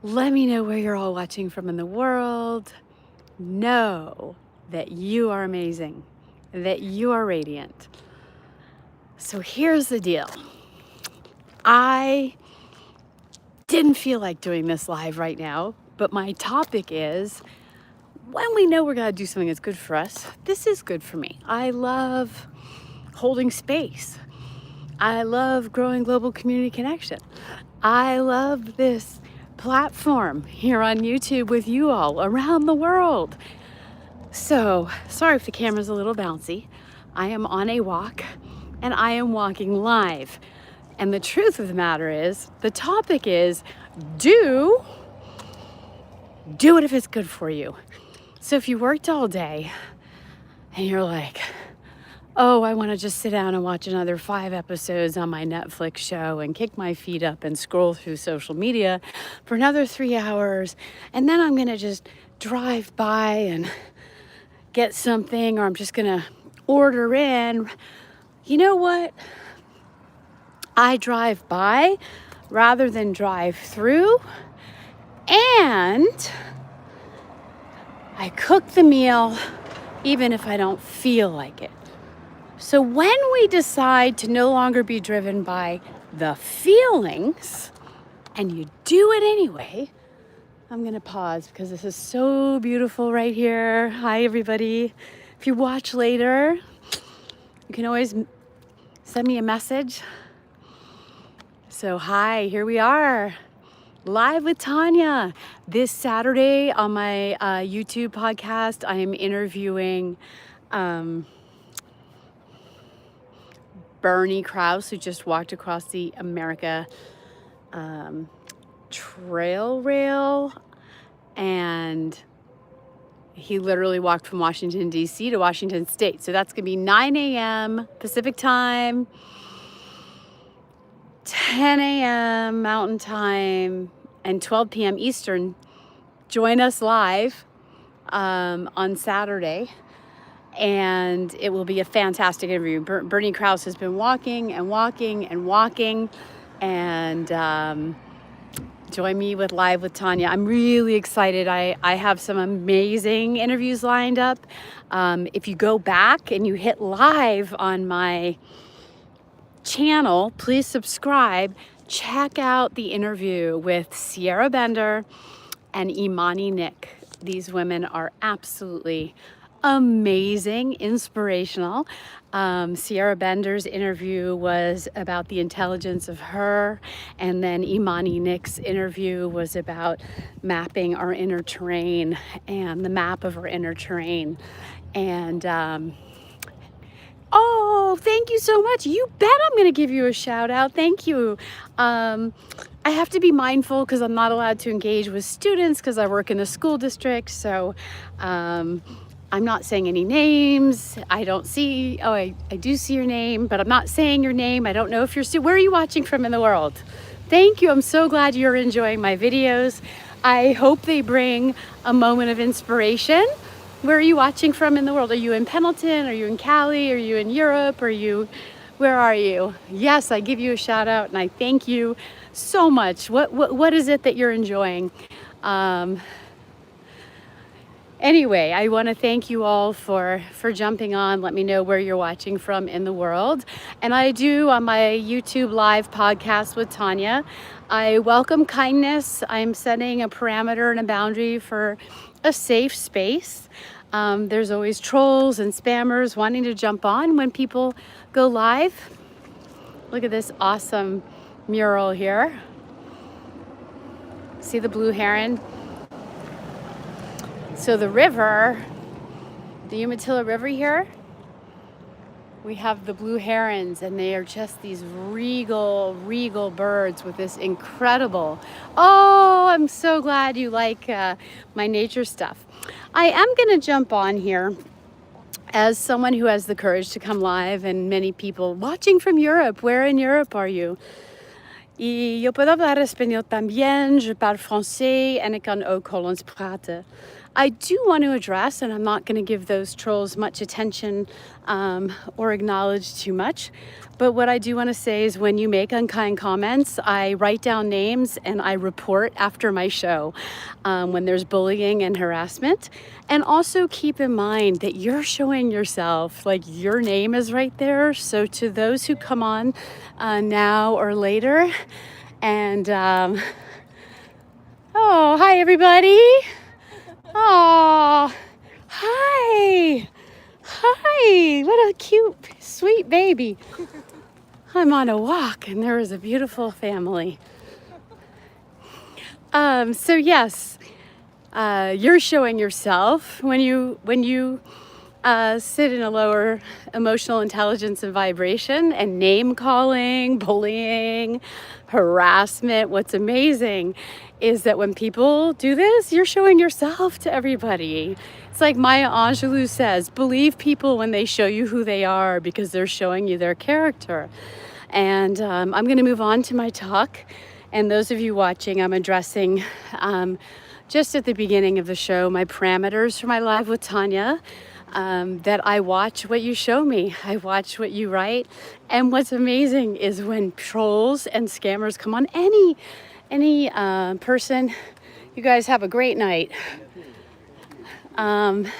Let me know where you're all watching from in the world. Know that you are amazing, that you are radiant. So here's the deal. I didn't feel like doing this live right now, but my topic is when we know we're going to do something that's good for us, this is good for me. I love holding space. I love growing global community connection. I love this platform here on YouTube with you all around the world. So, sorry if the camera's a little bouncy. I am on a walk and I am walking live. And the truth of the matter is, the topic is do it if it's good for you. So if you worked all day and you're like, oh, I want to just sit down and watch another 5 episodes on my Netflix show and kick my feet up and scroll through social media for another 3 hours, and then I'm going to just drive by and get something, or I'm just going to order in. You know what? I drive by rather than drive through, and I cook the meal even if I don't feel like it. So when we decide to no longer be driven by the feelings and you do it anyway, I'm going to pause because this is so beautiful right here. Hi, everybody. If you watch later, you can always send me a message. So hi, here we are, live with Tania. This Saturday on my YouTube podcast, I am interviewing Bernie Krause, who just walked across the America trail rail, and he literally walked from Washington, D.C. to Washington State. So that's going to be 9 a.m. Pacific time, 10 a.m. Mountain Time, and 12 p.m. Eastern. Join us live on Saturday, and it will be a fantastic interview. Bernie Krause has been walking and walking and walking, and join me with Live with Tania. I'm really excited. I have some amazing interviews lined up. If you go back and you hit live on my channel, please subscribe. Check out the interview with Sierra Bender and Imani Nick. These women are absolutely amazing, inspirational. Sierra Bender's interview was about the intelligence of her, and then Imani Nick's interview was about mapping our inner terrain and the map of our inner terrain. And oh, thank you so much. You bet I'm going to give you a shout out. Thank you. I have to be mindful because I'm not allowed to engage with students because I work in the school district. So I'm not saying any names. I don't see, I do see your name, but I'm not saying your name. I don't know if you're, where are you watching from in the world? Thank you. I'm so glad you're enjoying my videos. I hope they bring a moment of inspiration. Where are you watching from in the world? Are you in Pendleton? Are you in Cali? Are you in Europe? Where are you? Yes, I give you a shout out and I thank you so much. What is it that you're enjoying? Anyway, I want to thank you all for jumping on. Let me know where you're watching from in the world. And I do on my YouTube live podcast with Tania, I welcome kindness. I'm setting a parameter and a boundary for a safe space. There's always trolls and spammers wanting to jump on when people go live. Look at this awesome mural here. See the blue heron? So the river, the Umatilla River here, we have the blue herons, and they are just these regal birds with this incredible, oh, I'm so glad you like my nature stuff. I am going to jump on here as someone who has the courage to come live, and many people watching from Europe. Where in Europe are you? Y yo puedo hablar español también, je parle français en ik kan ook Hollands praten. I do want to address, and I'm not going to give those trolls much attention or acknowledge too much, but what I do want to say is when you make unkind comments, I write down names and I report after my show when there's bullying and harassment. And also keep in mind that you're showing yourself, like your name is right there. So to those who come on now or later, and oh, hi everybody. Oh, hi. Hi. What a cute, sweet baby. I'm on a walk and there is a beautiful family. So yes, you're showing yourself when you sit in a lower emotional intelligence and vibration, and name calling, bullying, harassment. What's amazing is that when people do this, you're showing yourself to everybody. It's like Maya Angelou says, believe people when they show you who they are because they're showing you their character. And I'm going to move on to my talk. And those of you watching, I'm addressing just at the beginning of the show my parameters for my live with Tania. That I watch what you show me. I watch what you write. And what's amazing is when trolls and scammers come on, any person, you guys have a great night. You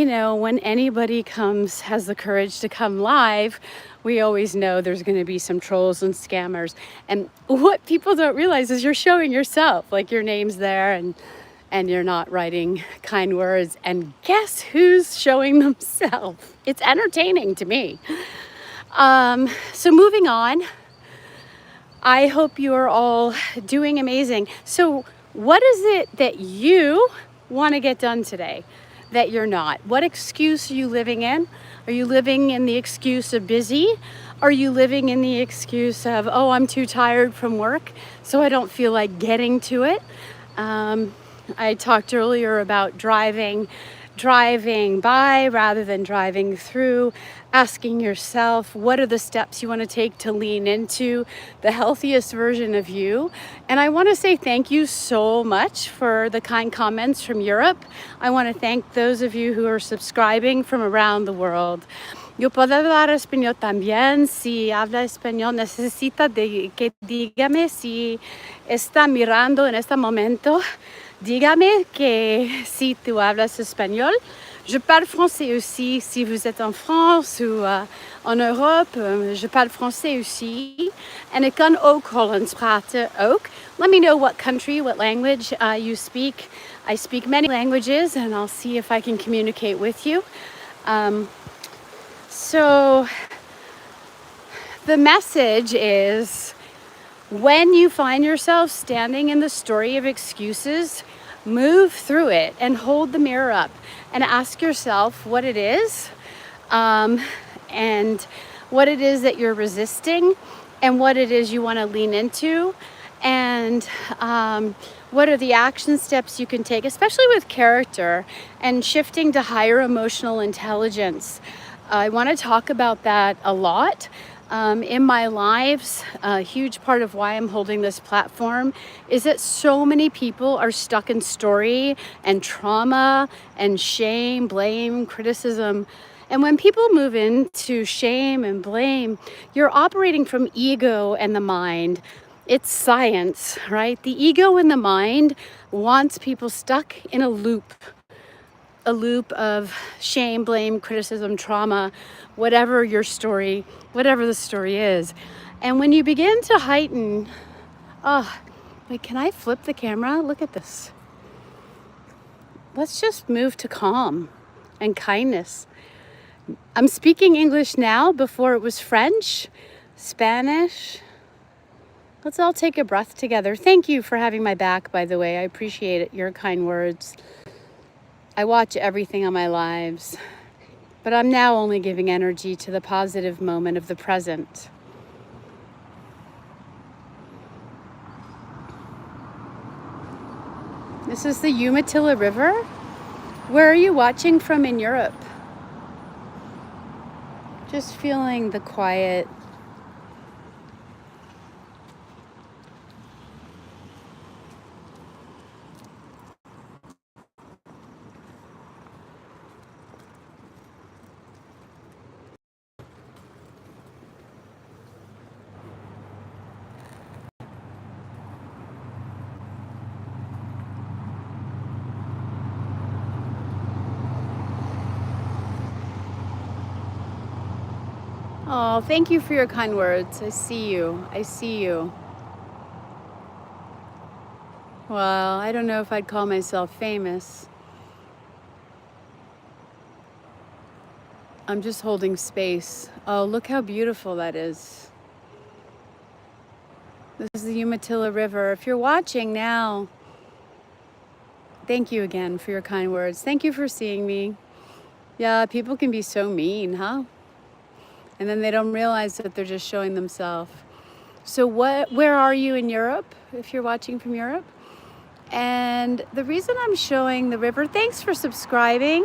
know, when anybody has the courage to come live, we always know there's going to be some trolls and scammers. And what people don't realize is you're showing yourself, like your name's there and you're not writing kind words. And guess who's showing themselves? It's entertaining to me. So moving on, I hope you are all doing amazing. So what is it that you want to get done today that you're not? What excuse are you living in? Are you living in the excuse of busy? Are you living in the excuse of, oh, I'm too tired from work, so I don't feel like getting to it? I talked earlier about driving by rather than driving through, asking yourself, what are the steps you want to take to lean into the healthiest version of you? And I want to say thank you so much for the kind comments from Europe. I want to thank those of you who are subscribing from around the world. Yo puedo hablar español también. Si habla español, necesita que dígame si está mirando en este momento. Dígame que si tu hablas espagnol. Je parle français aussi. Si vous êtes en France ou en Europe, je parle français aussi. En ik kan ook Hollands praten ook. Let me know what country, what language you speak. I speak many languages and I'll see if I can communicate with you. So the message is, when you find yourself standing in the story of excuses, move through it and hold the mirror up and ask yourself what it is and what it is that you're resisting and what it is you want to lean into, and what are the action steps you can take, especially with character and shifting to higher emotional intelligence. I want to talk about that a lot. In my lives, a huge part of why I'm holding this platform is that so many people are stuck in story and trauma and shame, blame, criticism. And when people move into shame and blame, you're operating from ego and the mind. It's science, right? The ego and the mind wants people stuck in a loop of shame, blame, criticism, trauma, whatever your story, whatever the story is. And when you begin to heighten, wait, can I flip the camera? Look at this. Let's just move to calm and kindness. I'm speaking English now. Before it was French, Spanish. Let's all take a breath together. Thank you for having my back, by the way. I appreciate it, your kind words. I watch everything on my lives, but I'm now only giving energy to the positive moment of the present. This is the Umatilla River. Where are you watching from in Europe? Just feeling the quiet. Oh, thank you for your kind words. I see you. I see you. Well, I don't know if I'd call myself famous. I'm just holding space. Oh, look how beautiful that is. This is the Umatilla River. If you're watching now, thank you again for your kind words. Thank you for seeing me. Yeah, people can be so mean, huh? And then they don't realize that they're just showing themselves. So where are you in Europe, if you're watching from Europe? And the reason I'm showing the river, thanks for subscribing.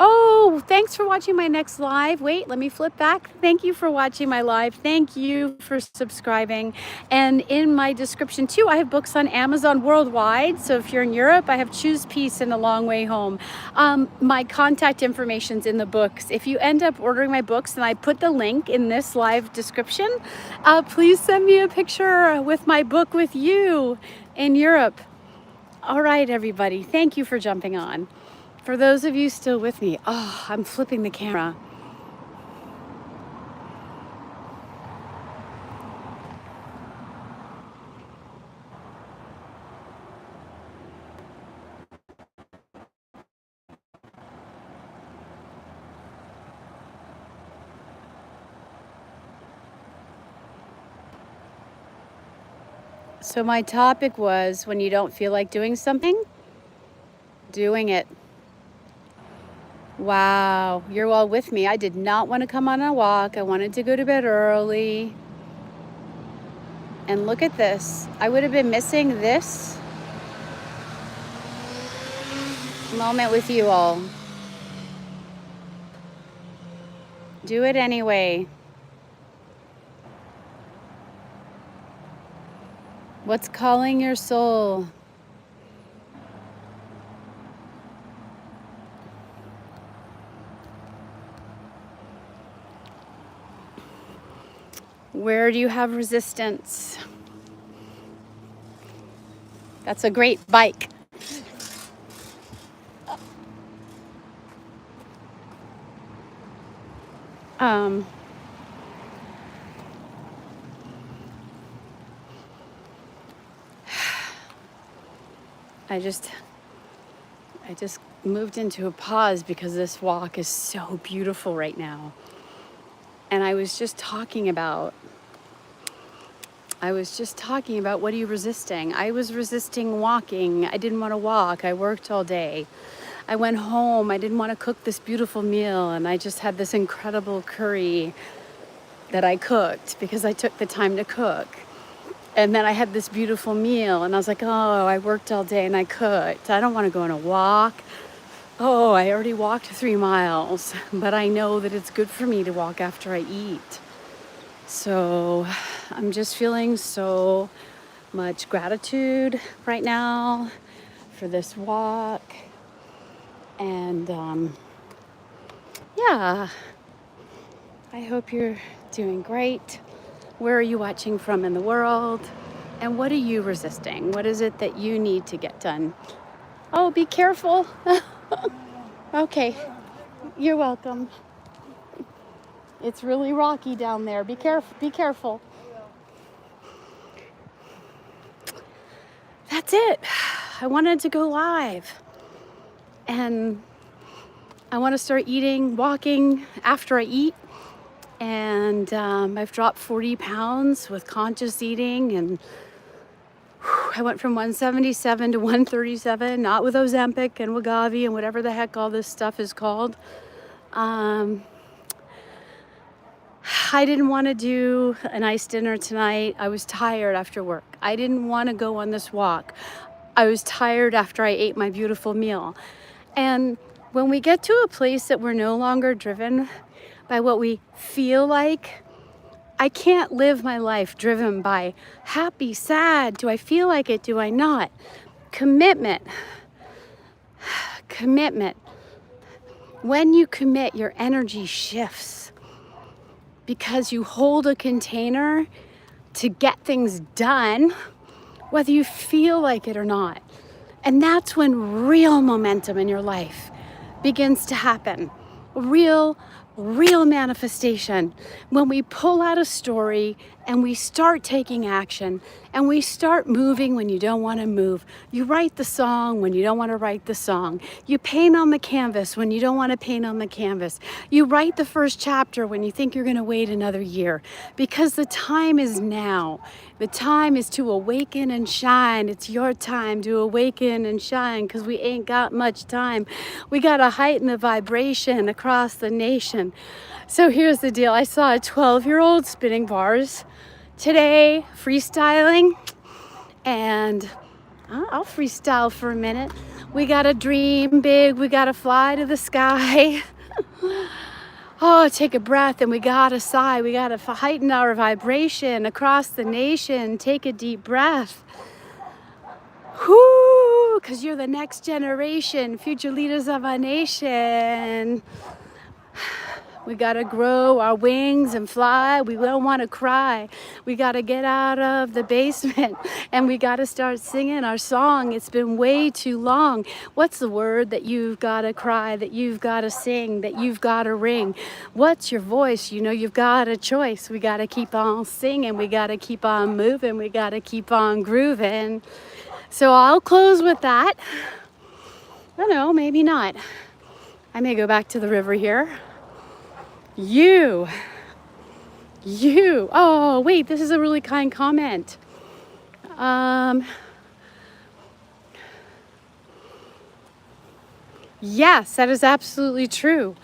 Oh, thanks for watching my next live. Wait, let me flip back. Thank you for watching my live. Thank you for subscribing. And in my description too, I have books on Amazon worldwide. So if you're in Europe, I have Choose Peace and A Long Way Home. My contact information's in the books. If you end up ordering my books, and I put the link in this live description, please send me a picture with my book with you in Europe. All right, everybody. Thank you for jumping on. For those of you still with me, oh, I'm flipping the camera. So my topic was when you don't feel like doing something, doing it. Wow, you're all with me. I did not want to come on a walk. I wanted to go to bed early. And look at this. I would have been missing this moment with you all. Do it anyway. What's calling your soul? Where do you have resistance? That's a great bike. I just moved into a pause because this walk is so beautiful right now. And I was just talking about what are you resisting? I was resisting walking. I didn't want to walk. I worked all day. I went home. I didn't want to cook this beautiful meal. And I just had this incredible curry that I cooked because I took the time to cook. And then I had this beautiful meal and I was like, oh, I worked all day and I cooked. I don't want to go on a walk. Oh, I already walked 3 miles, but I know that it's good for me to walk after I eat. So I'm just feeling so much gratitude right now for this walk. And yeah, I hope you're doing great. Where are you watching from in the world? And what are you resisting? What is it that you need to get done? Oh, be careful. Okay, you're welcome. It's really rocky down there. Be careful. Be careful. That's it. I wanted to go live. And I want to start walking after I eat. And I've dropped 40 pounds with conscious eating. And I went from 177 to 137, not with Ozempic and Wegovy and whatever the heck all this stuff is called. I didn't want to do a nice dinner tonight. I was tired after work. I didn't want to go on this walk. I was tired after I ate my beautiful meal. And when we get to a place that we're no longer driven by what we feel like, I can't live my life driven by happy, sad. Do I feel like it? Do I not? Commitment. Commitment. When you commit, your energy shifts because you hold a container to get things done, whether you feel like it or not. And that's when real momentum in your life begins to happen. Real real manifestation when we pull out a story and we start taking action and we start moving when you don't want to move. You write the song when you don't want to write the song. You paint on the canvas when you don't want to paint on the canvas. You write the first chapter when you think you're going to wait another year, because the time is now. The time is to awaken and shine. It's your time to awaken and shine, because we ain't got much time. We got to heighten the vibration across the nation. So here's the deal. I saw a 12-year-old spinning bars today, freestyling, and I'll freestyle for a minute. We got to dream big. We got to fly to the sky. Oh, take a breath, and we got to sigh. We got to heighten our vibration across the nation. Take a deep breath. Whoo, because you're the next generation, future leaders of our nation. We got to grow our wings and fly. We don't want to cry. We got to get out of the basement and we got to start singing our song. It's been way too long. What's the word that you've got to cry, that you've got to sing, that you've got to ring? What's your voice? You know, you've got a choice. We got to keep on singing. We got to keep on moving. We got to keep on grooving. So I'll close with that. I don't know, maybe not. I may go back to the river here. You, oh wait, this is a really kind comment. Yes, that is absolutely true.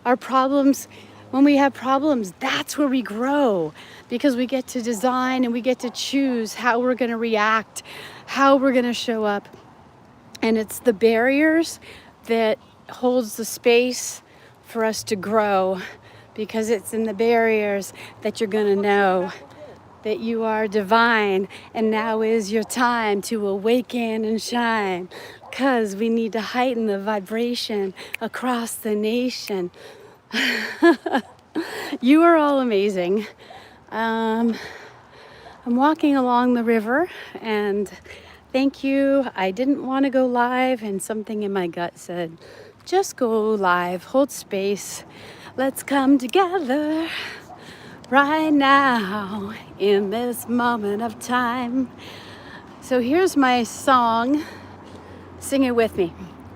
Our problems, when we have problems, that's where we grow, because we get to design and we get to choose how we're going to react, how we're going to show up. And it's the barriers that holds the space for us to grow, because it's in the barriers that you're going to know that you are divine, and now is your time to awaken and shine, because we need to heighten the vibration across the nation. You are all amazing. I'm walking along the river, and thank you. I didn't want to go live, and something in my gut said, just go live, hold space. Let's come together right now in this moment of time. So here's my song. Sing it with me.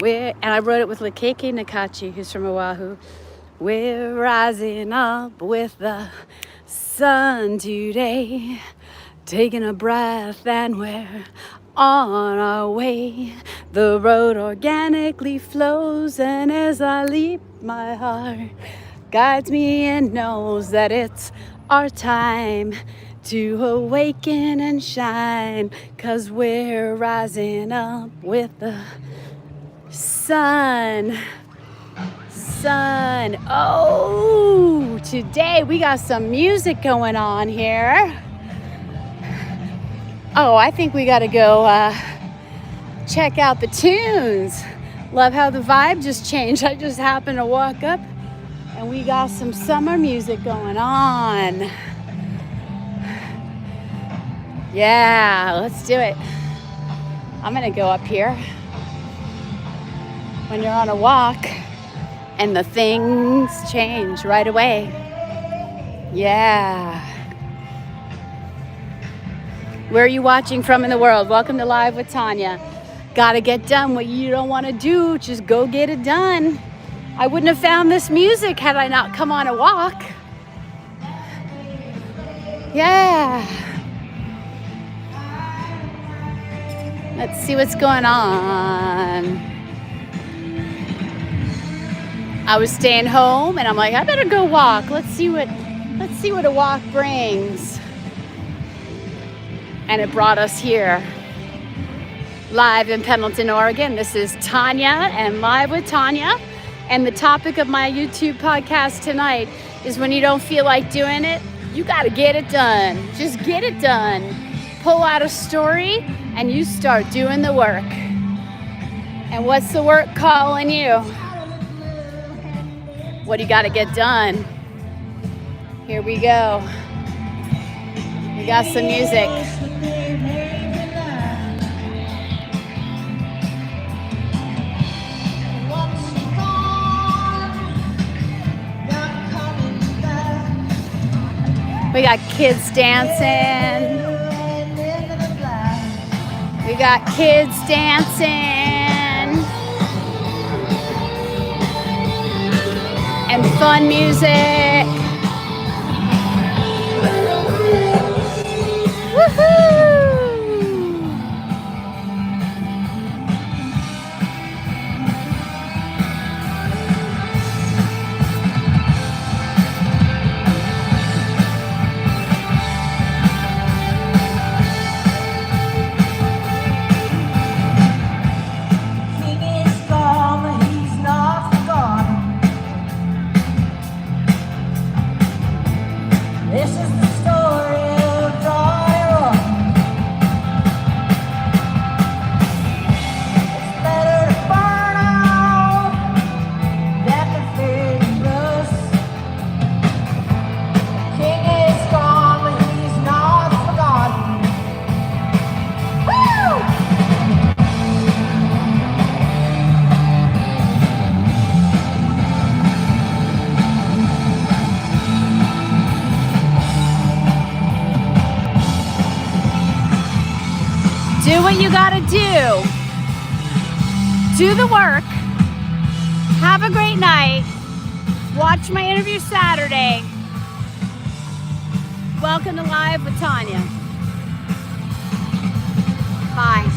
And I wrote it with Lekeke Nakachi, who's from Oahu. We're rising up with the sun today, taking a breath, and we're on our way. The road organically flows, and as I leap, my heart guides me and knows that it's our time to awaken and shine, 'cause we're rising up with the sun. Oh, today we got some music going on here. Oh, I think we got to go check out the tunes. Love how the vibe just changed. I just happened to walk up and we got some summer music going on. Yeah, let's do it. I'm going to go up here. When you're on a walk and the things change right away. Yeah. Where are you watching from in the world? Welcome to Live with Tania. Gotta get done what you don't want to do. Just go get it done. I wouldn't have found this music had I not come on a walk. Yeah. Let's see what's going on. I was staying home and I'm like, I better go walk. Let's see what a walk brings. And it brought us here, live in Pendleton, Oregon. This is Tania and Live with Tania. And the topic of my YouTube podcast tonight is when you don't feel like doing it, you gotta get it done. Just get it done. Pull out a story and you start doing the work. And what's the work calling you? What do you gotta get done? Here we go. We got some music. We got kids dancing. We got kids dancing. And fun music. Woohoo! This is the story of Tania. It's better to burn out than to fade and rust. The king is gone, but he's not forgotten. Woo! Do what you gotta do. Do the work. Have a great night. Watch my interview Saturday. Welcome to Live with Tania. Bye.